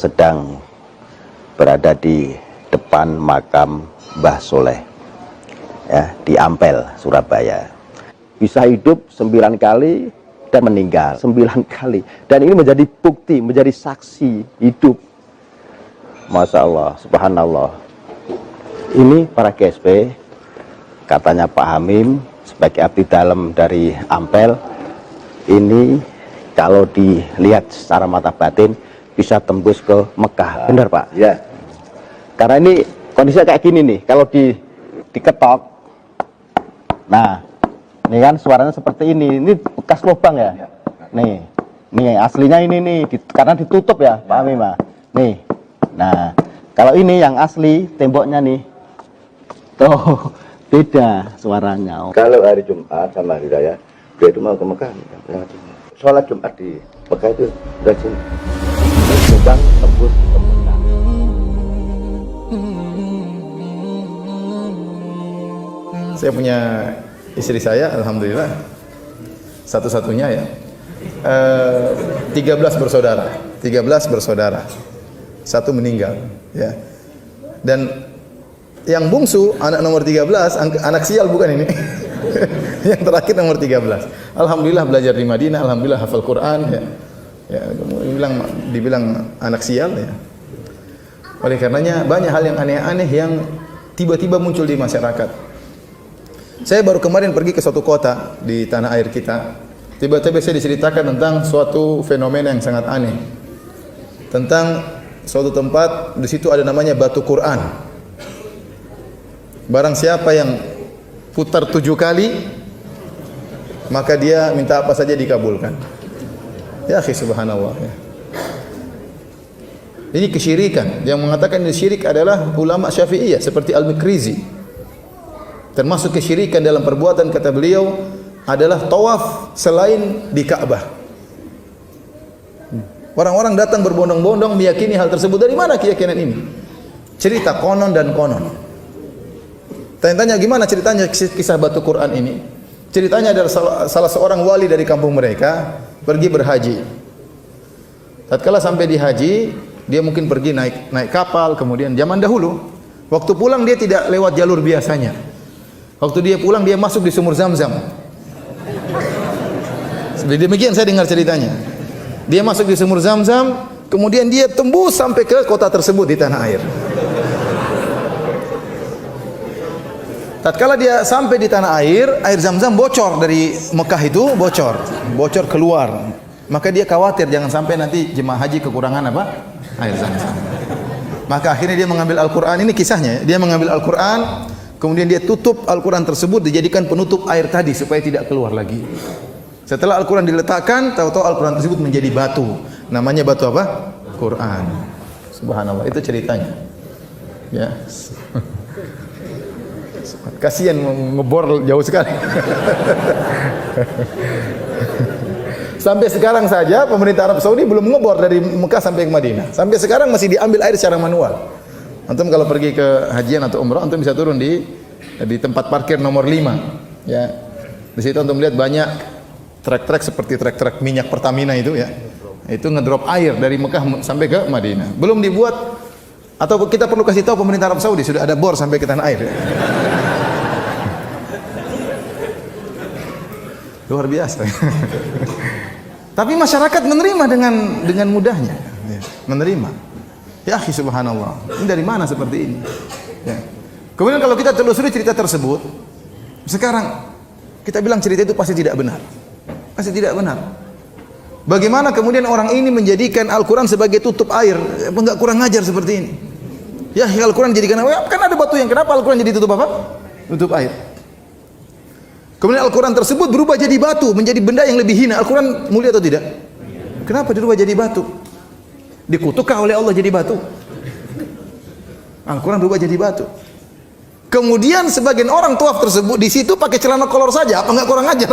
sedang berada di depan makam Mbah Soleh ya, di Ampel, Surabaya. Bisa hidup 9 kali dan meninggal 9 kali, dan ini menjadi bukti, menjadi saksi hidup. Masya Allah, subhanallah. Ini para GSP, katanya Pak Hamim sebagai abdi dalam dari Ampel, ini kalau dilihat secara mata batin bisa tembus ke Mekah. Benar Pak? Ya. Karena ini kondisinya kayak gini nih, kalau diketok, nah ini kan suaranya seperti ini bekas lubang ya. Nih aslinya ini nih, karena ditutup ya Pak Hamim. Nih, nah kalau ini yang asli temboknya nih, tuh beda suaranya. Kalau hari Jumat sama hari Raya, dia itu mau ke Mekah. Sholat Jumat di Mekah itu rajin. Lubang tembus ke Mekah. Saya punya istri saya, alhamdulillah, satu-satunya ya. 13 bersaudara. Satu meninggal, ya. Dan yang bungsu, anak nomor 13, anak sial bukan ini. Yang terakhir nomor 13. Alhamdulillah belajar di Madinah, alhamdulillah hafal Quran ya. Ya, dibilang anak sial ya. Oleh karenanya banyak hal yang aneh-aneh yang tiba-tiba muncul di masyarakat. Saya baru kemarin pergi ke suatu kota di tanah air kita. Tiba-tiba saya diceritakan tentang suatu fenomena yang sangat aneh. Tentang suatu tempat, di situ ada namanya batu Quran. Barang siapa yang putar 7 kali, maka dia minta apa saja dikabulkan. Ya akhi, subhanallah ya. Ini kesyirikan. Yang mengatakan ini syirik adalah ulama Syafi'iyah seperti Al-Mikrizi. Termasuk kesyirikan dalam perbuatan, kata beliau, adalah tawaf selain di Ka'bah. Orang-orang datang berbondong-bondong meyakini hal tersebut. Dari mana keyakinan ini? Cerita konon dan konon. Tanya-tanya gimana ceritanya kisah batu Quran ini? Ceritanya adalah salah seorang wali dari kampung mereka pergi berhaji. Tatkala sampai di haji, dia mungkin pergi naik kapal, kemudian zaman dahulu waktu pulang dia tidak lewat jalur biasanya. Waktu dia pulang dia masuk di sumur Zam-Zam. Demikian saya dengar ceritanya. Dia masuk di sumur Zam-Zam, kemudian dia tembus sampai ke kota tersebut di tanah air. Tatkala dia sampai di tanah air Zam-Zam bocor dari Mekah itu, bocor keluar. Maka dia khawatir jangan sampai nanti jemaah haji kekurangan apa? Air Zam-Zam. Maka akhirnya dia mengambil Al-Qur'an, ini kisahnya. Dia mengambil Al-Qur'an, kemudian dia tutup Al-Qur'an tersebut, dijadikan penutup air tadi supaya tidak keluar lagi. Setelah Al-Qur'an diletakkan, tahu-tahu Al-Qur'an tersebut menjadi batu. Namanya batu apa? Quran. Subhanallah, itu ceritanya. Ya. Kasihan ngebor jauh sekali. Sampai sekarang saja pemerintah Arab Saudi belum ngebor dari Mekah sampai ke Madinah. Sampai sekarang masih diambil air secara manual. Antum kalau pergi ke hajian atau umrah, antum bisa turun di tempat parkir nomor 5. Ya. Di situ antum lihat banyak trek-trek seperti trek-trek minyak Pertamina itu ya. Itu ngedrop air dari Mekah sampai ke Madinah. Belum dibuat, atau kita perlu kasih tahu pemerintah Arab Saudi sudah ada bor sampai ke tanah air. Ya. Luar biasa. Tapi masyarakat menerima dengan mudahnya. Ya, menerima. Ya akhi, subhanallah. Ini dari mana seperti ini? Ya. Kemudian kalau kita telusuri cerita tersebut, sekarang kita bilang cerita itu pasti tidak benar. Pasti tidak benar. Bagaimana kemudian orang ini menjadikan Al-Quran sebagai tutup air? Enggak kurang ajar seperti ini. Ya Al-Quran jadikan apa? Kan ada batu yang kenapa Al-Quran jadi tutup apa? Tutup air. Kemudian Al-Quran tersebut berubah jadi batu, menjadi benda yang lebih hina. Al-Quran mulia atau tidak? Kenapa dirubah jadi batu? Dikutukkah oleh Allah jadi batu? Al-Quran berubah jadi batu. Kemudian sebagian orang tawaf tersebut di situ pakai celana kolor saja, apa enggak kurang ajar?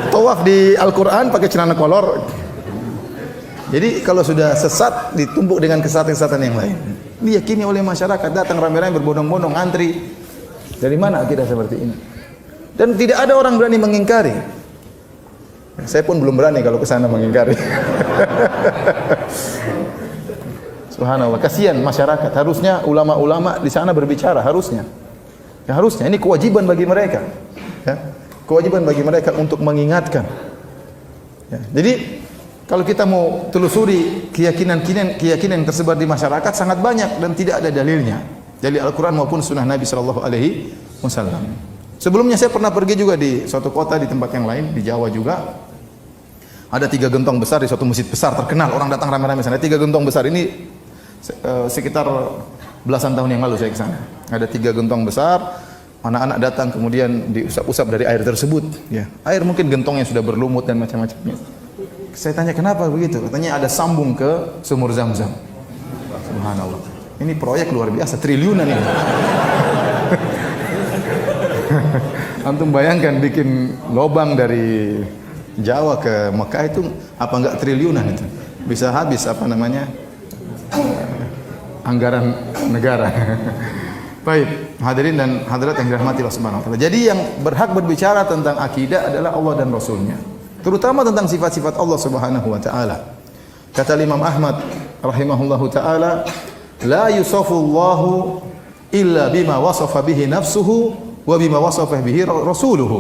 Tawaf di Al-Quran pakai celana kolor. Jadi kalau sudah sesat ditumpuk dengan kesesatan-kesesatan yang lain. Diyakini oleh masyarakat, datang ramai-ramai berbondong-bondong antri. Dari mana akidah seperti ini? Dan tidak ada orang berani mengingkari. Saya pun belum berani kalau ke sana mengingkari. Subhanallah, kasihan masyarakat. Harusnya ulama-ulama di sana berbicara, harusnya. Ya, harusnya ini kewajiban bagi mereka. Ya, kewajiban bagi mereka untuk mengingatkan. Ya, jadi kalau kita mau telusuri keyakinan yang tersebar di masyarakat sangat banyak dan tidak ada dalilnya dari Al-Quran maupun Sunnah Nabi Sallallahu Alaihi Wasallam. Sebelumnya saya pernah pergi juga di suatu kota di tempat yang lain di Jawa juga. Ada 3 gentong besar di suatu masjid besar terkenal, orang datang ramai-ramai sana. 3 gentong besar ini sekitar belasan tahun yang lalu saya ke sana. Ada 3 gentong besar, anak-anak datang kemudian diusap-usap dari air tersebut. Ya, air mungkin gentongnya sudah berlumut dan macam-macamnya. Saya tanya kenapa begitu? Katanya ada sambung ke sumur Zam-Zam. Subhanallah. Ini proyek luar biasa, triliunan ini. Antum bayangkan bikin lobang dari Jawa ke Mekah itu apa enggak triliunan itu? Bisa habis apa namanya? Anggaran negara. Baik, hadirin dan hadirat yang dirahmati Allah Subhanahu wa taala. Jadi yang berhak berbicara tentang akidah adalah Allah dan Rasulnya, terutama tentang sifat-sifat Allah Subhanahu wa taala. Kata Imam Ahmad rahimahullahu taala, la yusafullahu illa bima wasafa bihi nafsuhu wa bima wasafa bihi rasuluhu.